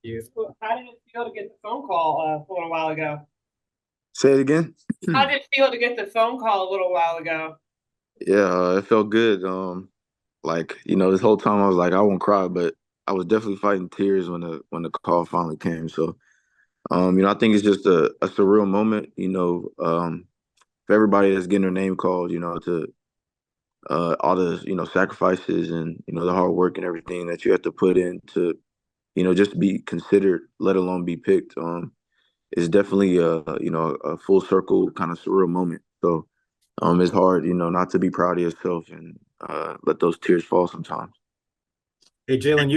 You. How did it feel to get the phone call a little while ago? Say it again. How did it feel to get the phone call a little while ago? Yeah, it felt good. This whole time I was like, I won't cry, but I was definitely fighting tears when the call finally came. So, I think it's just a surreal moment. For everybody that's getting their name called, to all the sacrifices and the hard work and everything that you have to put in to just be considered, let alone be picked. It's definitely a full circle kind of surreal moment. So. It's hard, not to be proud of yourself and let those tears fall sometimes. Hey, Jalen,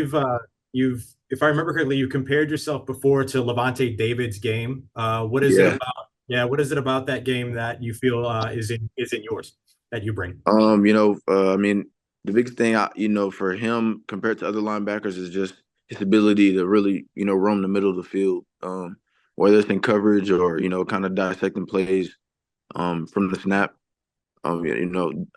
if I remember correctly, you compared yourself before to Levante David's game. What is it Yeah. about? Yeah, what is it about that game that you feel is in yours that you bring? I mean, the biggest thing, for him compared to other linebackers is just his ability to really, roam the middle of the field, whether it's in coverage or, kind of dissecting plays from the snap.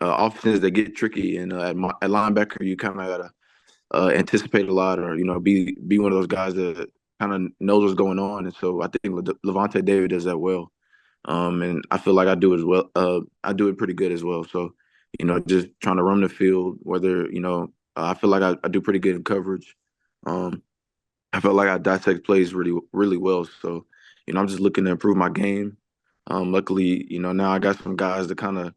Offenses that get tricky, and at linebacker, you kind of gotta anticipate a lot, or be one of those guys that kind of knows what's going on. And so I think Levante David does that well, and I feel like I do as well. I do it pretty good as well. So just trying to run the field. Whether I feel like I do pretty good in coverage. Um, I felt like I dissect plays really really well. So I'm just looking to improve my game. Luckily, now I got some guys to kind of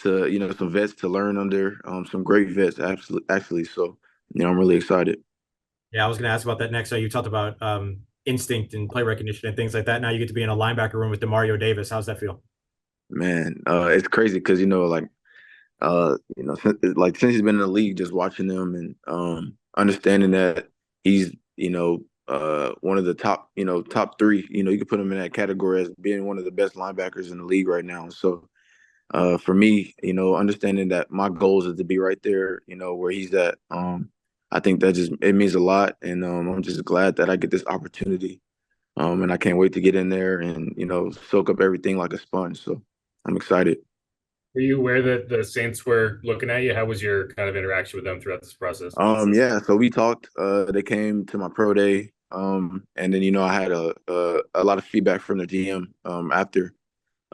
some vets to learn under, some great vets actually. So I'm really excited. Yeah, I was going to ask about that next. So you talked about instinct and play recognition and things like that. Now you get to be in a linebacker room with Demario Davis. How's that feel? Man, it's crazy because since he's been in the league, just watching him and understanding that he's one of the top three. You could put him in that category as being one of the best linebackers in the league right now. So for me, understanding that my goals is to be right there, where he's at. I think that just it means a lot, and I'm just glad that I get this opportunity. And I can't wait to get in there and soak up everything like a sponge. So I'm excited. Were you aware that the Saints were looking at you? How was your kind of interaction with them throughout this process? Yeah, so we talked. They came to my pro day, and then I had a lot of feedback from the GM after.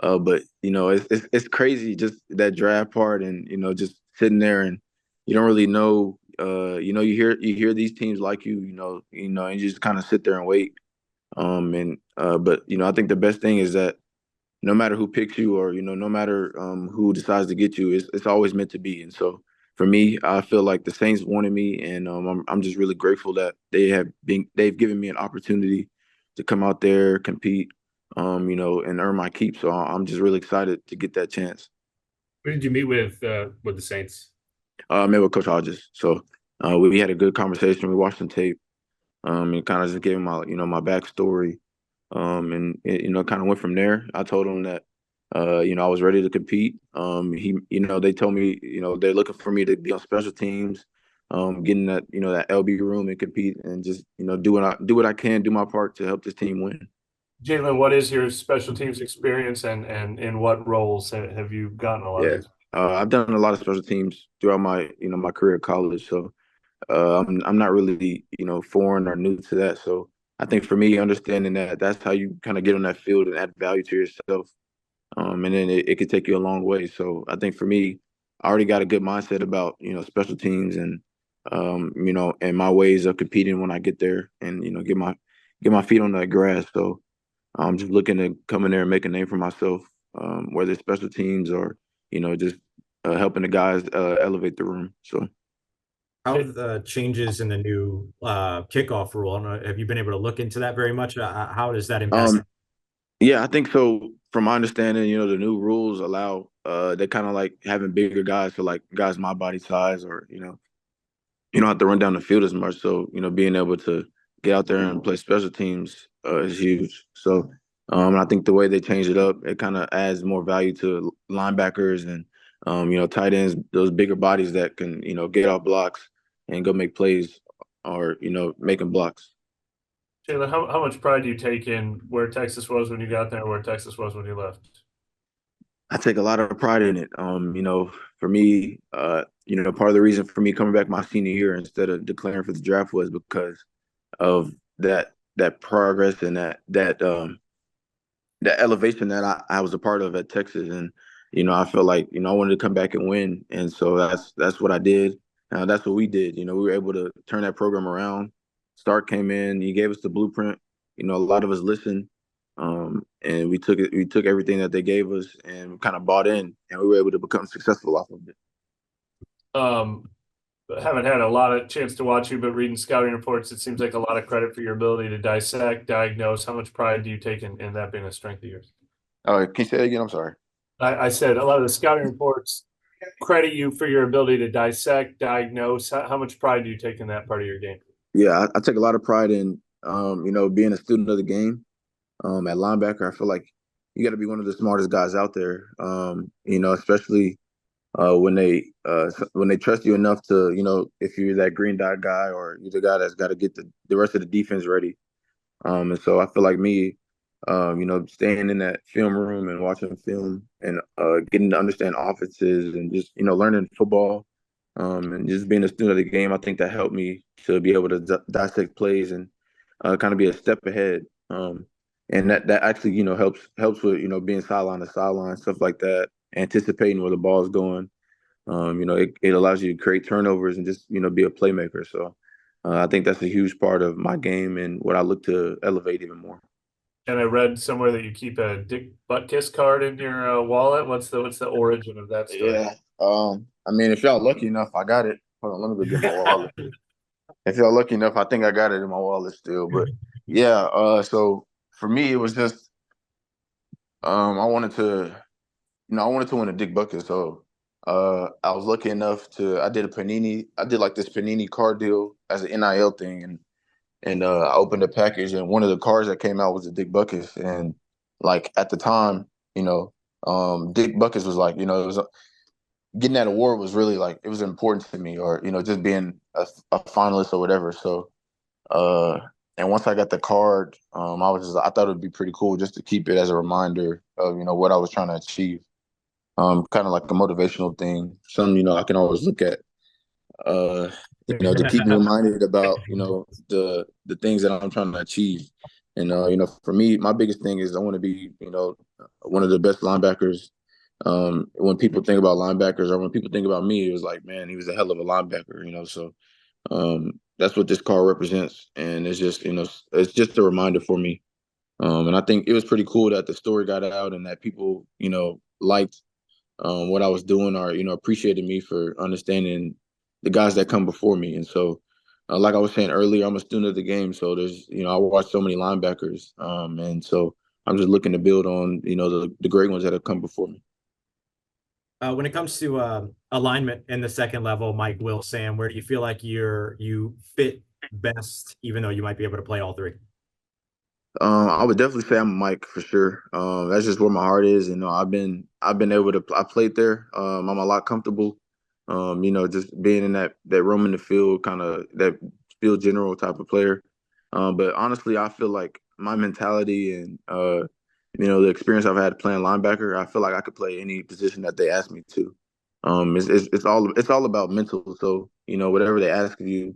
But it's crazy just that draft part, and just sitting there and you don't really know. You hear these teams like and you just kind of sit there and wait. And but I think the best thing is that no matter who picks you, or no matter who decides to get you, it's always meant to be. And so for me, I feel like the Saints wanted me, and I'm just really grateful that they've given me an opportunity to come out there, compete, and earn my keep. So I'm just really excited to get that chance. Who did you meet with the Saints? I met with Coach Hodges, so we had a good conversation. We watched some tape, and kind of just gave him my backstory, and kind of went from there. I told him that I was ready to compete. They told me they're looking for me to be on special teams, getting that LB room and compete, and just do what I can, do my part to help this team win. Jalen, what is your special teams experience and in what roles have you gotten a lot of Yeah, I've done a lot of special teams throughout my career at college, so I'm not really foreign or new to that. So I think for me, understanding that that's how you kind of get on that field and add value to yourself, and then it could take you a long way. So I think for me, I already got a good mindset about special teams and and my ways of competing when I get there, and get my feet on that grass. So I'm just looking to come in there and make a name for myself, whether it's special teams or just helping the guys elevate the room. So. How have the changes in the new kickoff rule? I don't know, have you been able to look into that very much? How does that impact? Um, Yeah, I think so. From my understanding, the new rules allow they kind of like having bigger guys, so like guys my body size, or you don't have to run down the field as much. So being able to get out there and play special teams is huge. So I think the way they changed it up, it kind of adds more value to linebackers and tight ends, those bigger bodies that can get off blocks and go make plays, or making blocks. Jalen, how much pride do you take in where Texas was when you got there, and where Texas was when you left? I take a lot of pride in it. For me, part of the reason for me coming back my senior year instead of declaring for the draft was because of that progress and that elevation that I was a part of at Texas. And, I felt like, I wanted to come back and win. And so that's what I did. That's what we did. We were able to turn that program around. Stark came in, he gave us the blueprint. A lot of us listened. And we took everything that they gave us and kind of bought in, and we were able to become successful off of it. Haven't had a lot of chance to watch you, but reading scouting reports, it seems like a lot of credit for your ability to dissect, diagnose. How much pride do you take in that being a strength of yours? Can you say that again? I'm sorry. I said a lot of the scouting reports credit you for your ability to dissect, diagnose. How much pride do you take in that part of your game? Yeah, I take a lot of pride in, being a student of the game. At linebacker, I feel like you got to be one of the smartest guys out there. Especially when they trust you enough to, if you're that green dot guy or you're the guy that's got to get the rest of the defense ready. And so I feel like me, staying in that film room and watching film and getting to understand offenses and just, learning football and just being a student of the game, I think that helped me to be able to dissect plays and kind of be a step ahead. And that actually, helps with, being sideline to sideline, stuff like that, anticipating where the ball is going. It allows you to create turnovers and just, be a playmaker. So I think that's a huge part of my game and what I look to elevate even more. And I read somewhere that you keep a Dick Butkus card in your wallet. What's the origin of that story? Yeah. If y'all lucky enough, I got it. Hold on, let me go get my wallet. If y'all lucky enough, I think I got it in my wallet still. But yeah, so for me, it was just I wanted to win a Dick Butkus. So I was lucky enough I did like this Panini card deal as an NIL thing, and I opened a package, and one of the cards that came out was a Dick Butkus. And like at the time, Dick Butkus was like, it was getting that award was really like, it was important to me, or just being a finalist or whatever. So and once I got the card, I thought it would be pretty cool just to keep it as a reminder of what I was trying to achieve. Kind of like a motivational thing, something I can always look at. To keep me reminded about the things that I'm trying to achieve. And for me, my biggest thing is I want to be one of the best linebackers. When people think about linebackers, or when people think about me, it was like, man, he was a hell of a linebacker. So that's what this card represents, and it's just it's just a reminder for me. And I think it was pretty cool that the story got out and that people liked what I was doing, or appreciated me for understanding the guys that come before me. And so, like I was saying earlier, I'm a student of the game. So there's, I watch so many linebackers. And so I'm just looking to build on, the great ones that have come before me. When it comes to alignment in the second level, Mike, Will, Sam, where do you feel like you fit best, even though you might be able to play all three? I would definitely say I'm Mike for sure. That's just where my heart is. I've been able to. I played there. I'm a lot comfortable. Just being in that room in the field, kind of that field general type of player. But honestly, I feel like my mentality and the experience I've had playing linebacker, I feel like I could play any position that they ask me to. It's all about mental. So whatever they ask of you,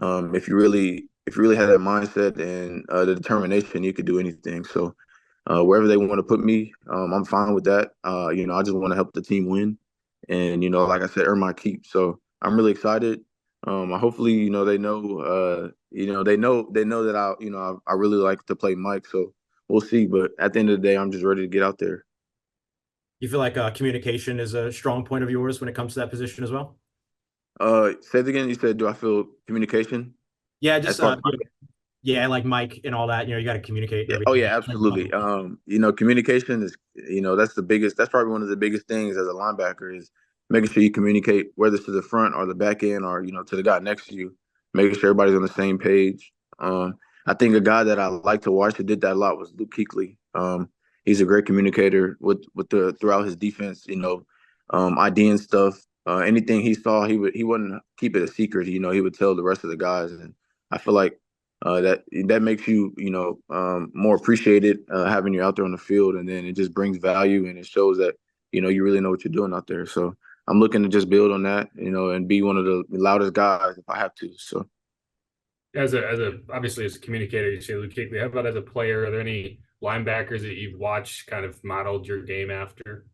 if you really have that mindset and the determination, you could do anything. So wherever they want to put me, I'm fine with that. I just want to help the team win, and like I said, earn my keep. So I'm really excited. Hopefully, they know, they know that I really like to play Mike. So we'll see. But at the end of the day, I'm just ready to get out there. You feel like communication is a strong point of yours when it comes to that position as well? Say it again. You said, do I feel communication? Yeah, just yeah, like Mike and all that. You got to communicate. Yeah. Oh yeah, absolutely. Communication is, that's probably one of the biggest things as a linebacker is making sure you communicate, whether it's to the front or the back end or, to the guy next to you, making sure everybody's on the same page. I think a guy that I like to watch that did that a lot was Luke Kuechly. He's a great communicator throughout his defense, IDing stuff. Anything he saw, he wouldn't keep it a secret. He would tell the rest of the guys. And I feel like that makes you, more appreciated having you out there on the field, and then it just brings value and it shows that, you really know what you're doing out there. So I'm looking to just build on that, and be one of the loudest guys if I have to. So. As a obviously as a communicator, you say Luke Kuechly. How about as a player? Are there any linebackers that you've watched kind of modeled your game after?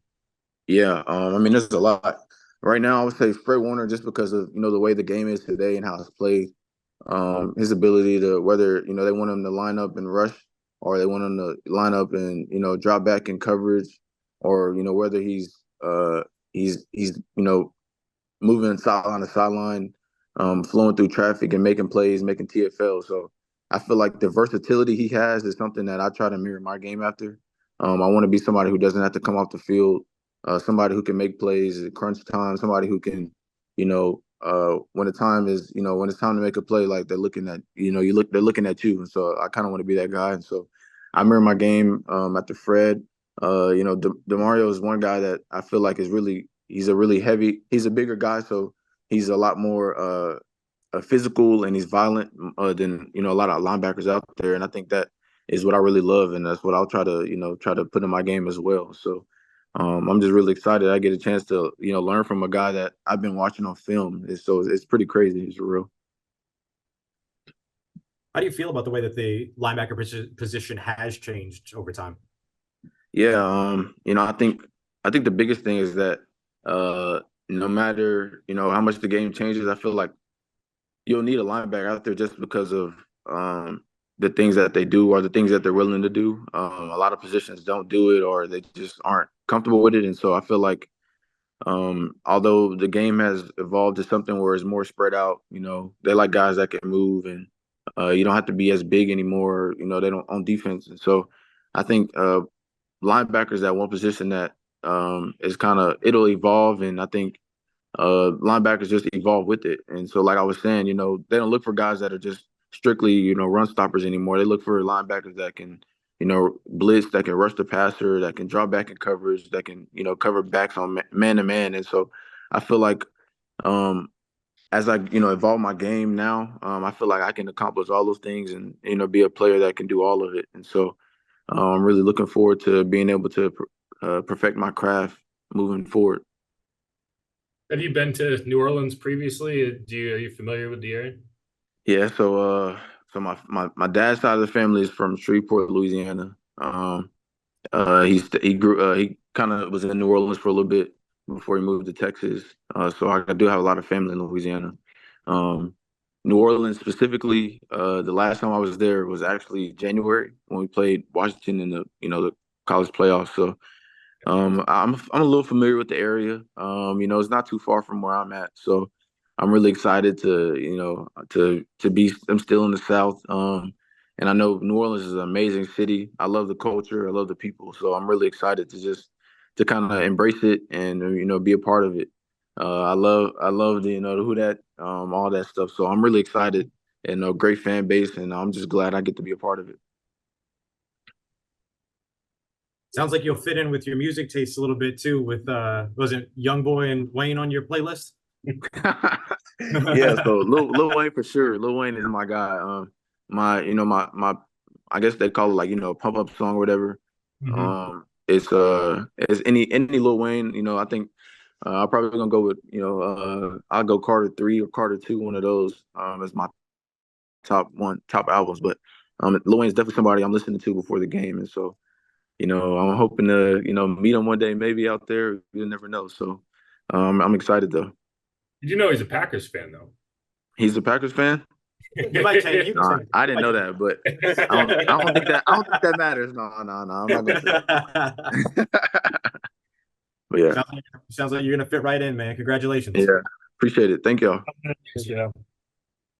Yeah, I mean, there's a lot. Right now, I would say Fred Warner, just because of the way the game is today and how it's played. His ability to, whether they want him to line up and rush, or they want him to line up and drop back in coverage, or whether he's moving sideline to sideline, flowing through traffic and making plays, making TFL. So I feel like the versatility he has is something that I try to mirror my game after. I want to be somebody who doesn't have to come off the field, somebody who can make plays at crunch time, somebody who can, when the time is, when it's time to make a play, like they're looking at, they're looking at you. And so I kind of want to be that guy. And so I mirror my game after Fred. DeMario is one guy that I feel like he's a bigger guy, so he's a lot more physical, and he's violent than a lot of linebackers out there. And I think that is what I really love, and that's what I'll try to put in my game as well. So I'm just really excited I get a chance to learn from a guy that I've been watching on film. So it's pretty crazy. It's real. How do you feel about the way that the linebacker position has changed over time? Yeah, I think the biggest thing is that no matter how much the game changes, I feel like you'll need a linebacker out there just because of the things that they do or the things that they're willing to do. A lot of positions don't do it, or they just aren't comfortable with it. And so I feel like although the game has evolved to something where it's more spread out, they like guys that can move, and you don't have to be as big anymore. They don't on defense. And so I think linebackers at one position that is it'll evolve, and I think linebackers just evolve with it. And so, like I was saying, they don't look for guys that are just strictly run stoppers anymore. They look for linebackers that can blitz, that can rush the passer, that can drop back in coverage, that can cover backs on man to man. And so I feel like as I evolve my game now, I feel like I can accomplish all those things and be a player that can do all of it. And so I'm really looking forward to being able to perfect my craft moving forward. Have you been to New Orleans previously? Are you familiar with the area? Yeah, so my dad's side of the family is from Shreveport, Louisiana. He kind of was in New Orleans for a little bit before he moved to Texas. So I do have a lot of family in Louisiana. New Orleans specifically, the last time I was there was actually January when we played Washington in the college playoffs. So I'm a little familiar with the area. It's not too far from where I'm at. So I'm really excited to be. I'm still in the South. And I know New Orleans is an amazing city. I love the culture. I love the people. So I'm really excited to kind of embrace it and be a part of it. I love the the who that all that stuff. So I'm really excited, and a great fan base, and I'm just glad I get to be a part of it. Sounds like you'll fit in with your music taste a little bit too. With wasn't YoungBoy and Wayne on your playlist? Yeah, so Lil Wayne for sure. Lil Wayne is my guy. My I guess they call it like a pump up song or whatever. Mm-hmm. It's any Lil Wayne. I think I'm probably gonna go with I'll go Carter 3 or Carter 2, one of those as my top albums. But Lil Wayne's definitely somebody I'm listening to before the game, and so I'm hoping to meet him one day, maybe out there. You never know. So I'm excited though. Did you know he's a Packers fan though? He's a Packers fan. You might say, I didn't know that, but I don't think that matters. No, I'm not gonna say that. But yeah, sounds like you're gonna fit right in, man. Congratulations. Yeah, appreciate it. Thank y'all. Yeah.